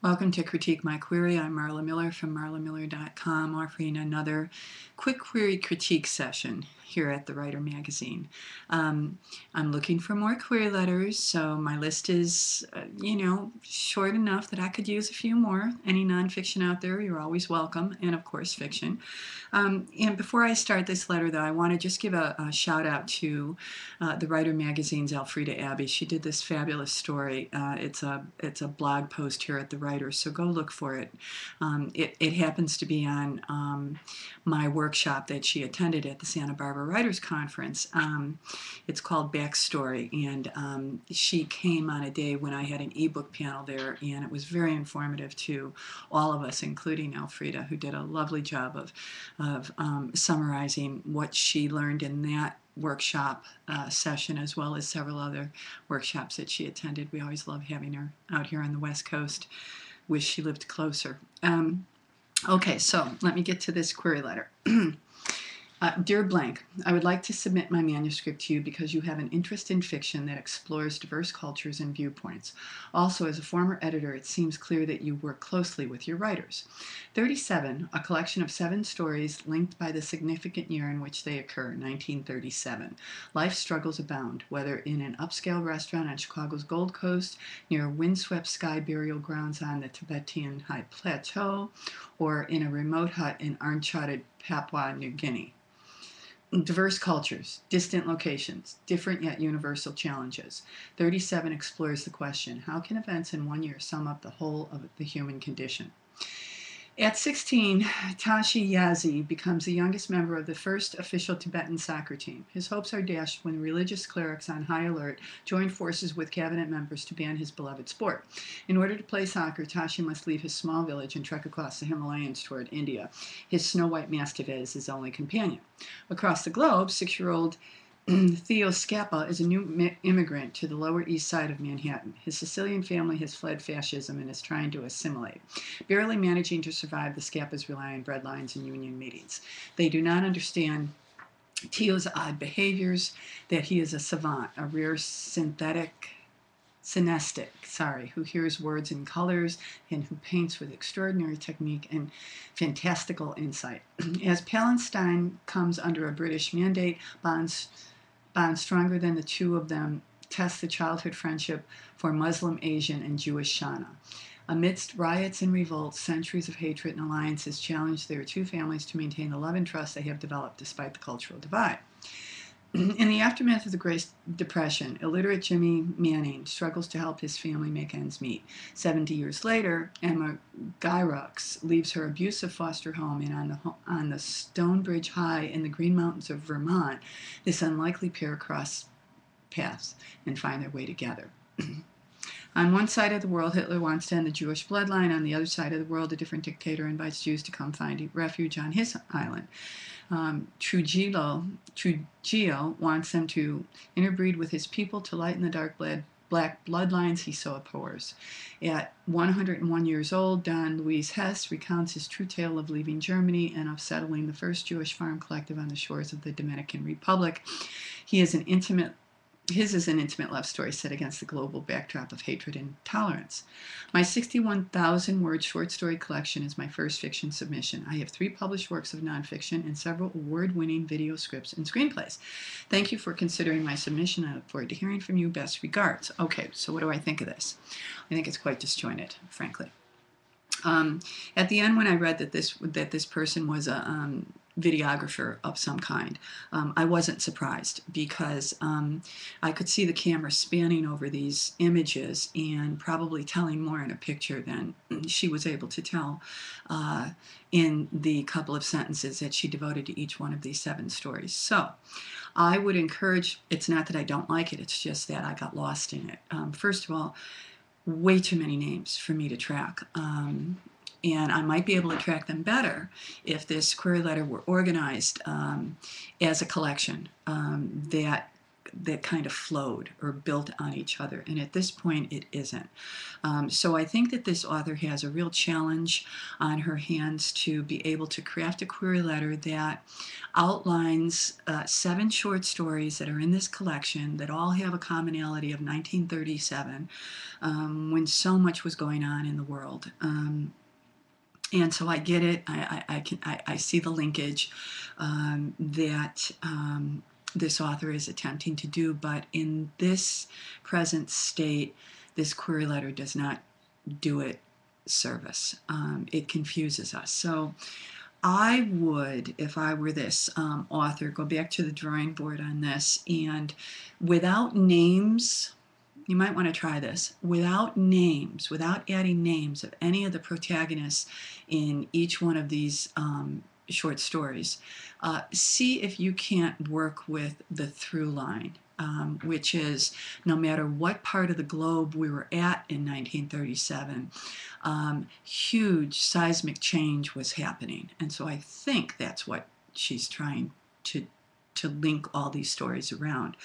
Welcome to Critique My Query. I'm Marla Miller from marlamiller.com, offering another quick query critique session here at the Writer Magazine. I'm looking for more query letters, so my list is, short enough that I could use a few more. Any nonfiction out there, you're always welcome, and of course fiction. And before I start this letter, though, I want to just give a shout out to the Writer Magazine's Elfrida Abbey. She did this fabulous story. It's a blog post here at the Writer, so go look for it. It happens to be on my workshop that she attended at the Santa Barbara Writers Conference. It's called Backstory, and she came on a day when I had an ebook panel there, and it was very informative to all of us, including Elfrida, who did a lovely job of summarizing what she learned in that workshop session, as well as several other workshops that she attended. We always love having her out here on the West Coast. Wish she lived closer. Okay, so let me get to this query letter. Dear Blank, I would like to submit my manuscript to you because you have an interest in fiction that explores diverse cultures and viewpoints. Also, as a former editor, it seems clear that you work closely with your writers. 37, a collection of 7 stories linked by the significant year in which they occur, 1937. Life struggles abound, whether in an upscale restaurant on Chicago's Gold Coast, near windswept sky burial grounds on the Tibetan High Plateau, or in a remote hut in uncharted Papua New Guinea. Diverse cultures, distant locations, different yet universal challenges. 37 explores the question, how can events in one year sum up the whole of the human condition? At 16, Tashi Yazi becomes the youngest member of the first official Tibetan soccer team. His hopes are dashed when religious clerics on high alert join forces with cabinet members to ban his beloved sport. In order to play soccer, Tashi must leave his small village and trek across the Himalayas toward India. His snow-white mastiff is his only companion. Across the globe, 6-year-old Theo Scappa is a new immigrant to the Lower East Side of Manhattan. His Sicilian family has fled fascism and is trying to assimilate. Barely managing to survive, the Scappas rely on breadlines and union meetings. They do not understand Theo's odd behaviors, that he is a savant, a rare synesthetic, who hears words and colors and who paints with extraordinary technique and fantastical insight. As Palestine comes under a British mandate, bonds stronger than the two of them test the childhood friendship for Muslim, Asian, and Jewish Shana. Amidst riots and revolts, centuries of hatred and alliances challenge their two families to maintain the love and trust they have developed despite the cultural divide. In the aftermath of the Great Depression, illiterate Jimmy Manning struggles to help his family make ends meet. 70 years later, Emma Gyrox leaves her abusive foster home, and on the Stonebridge High in the Green Mountains of Vermont, this unlikely pair cross paths and find their way together. On one side of the world, Hitler wants to end the Jewish bloodline. On the other side of the world, a different dictator invites Jews to come find refuge on his island. Trujillo wants them to interbreed with his people to lighten the black bloodlines he so abhors. At 101 years old, Don Luis Hess recounts his true tale of leaving Germany and of settling the first Jewish farm collective on the shores of the Dominican Republic. His is an intimate love story set against the global backdrop of hatred and intolerance. My 61,000-word short story collection is my first fiction submission. I have 3 published works of nonfiction and several award-winning video scripts and screenplays. Thank you for considering my submission. I look forward to hearing from you. Best regards. Okay, so what do I think of this? I think it's quite disjointed, frankly. At the end, when I read that this person was a videographer of some kind, I wasn't surprised, because I could see the camera spanning over these images and probably telling more in a picture than she was able to tell in the couple of sentences that she devoted to each one of these 7 stories. So I would encourage, it's not that I don't like it, it's just that I got lost in it. First of all, way too many names for me to track. And I might be able to track them better if this query letter were organized as a collection that that kind of flowed or built on each other. And at this point, it isn't. So I think that this author has a real challenge on her hands to be able to craft a query letter that outlines 7 short stories that are in this collection that all have a commonality of 1937, when so much was going on in the world. And so I get it. I see the linkage that this author is attempting to do, but in this present state, this query letter does not do it service. It confuses us. So I would, if I were this author, go back to the drawing board on this, and without names, you might want to try this, without names, without adding names of any of the protagonists in each one of these short stories. See if you can't work with the through line, which is no matter what part of the globe we were at in 1937, huge seismic change was happening. And so I think that's what she's trying to link all these stories around.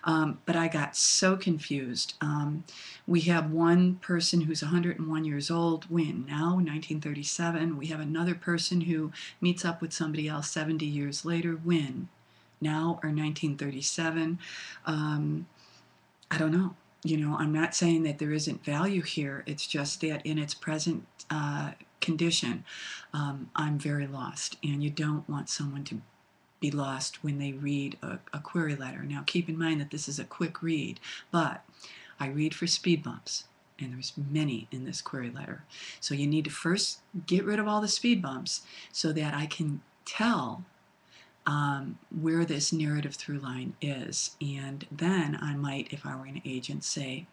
But I got so confused. We have one person who's 101 years old, when now, 1937. We have another person who meets up with somebody else 70 years later, when now, or 1937. I don't know. I'm not saying that there isn't value here. It's just that in its present condition, I'm very lost. And you don't want someone to be lost when they read a query letter. Now, keep in mind that this is a quick read, but I read for speed bumps, and there's many in this query letter. So you need to first get rid of all the speed bumps so that I can tell where this narrative through line is. And then I might, if I were an agent, say,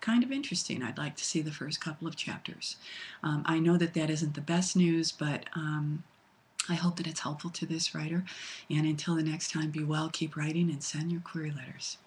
kind of interesting. I'd like to see the first couple of chapters. I know that that isn't the best news, but I hope that it's helpful to this writer. And until the next time, be well, keep writing, and send your query letters.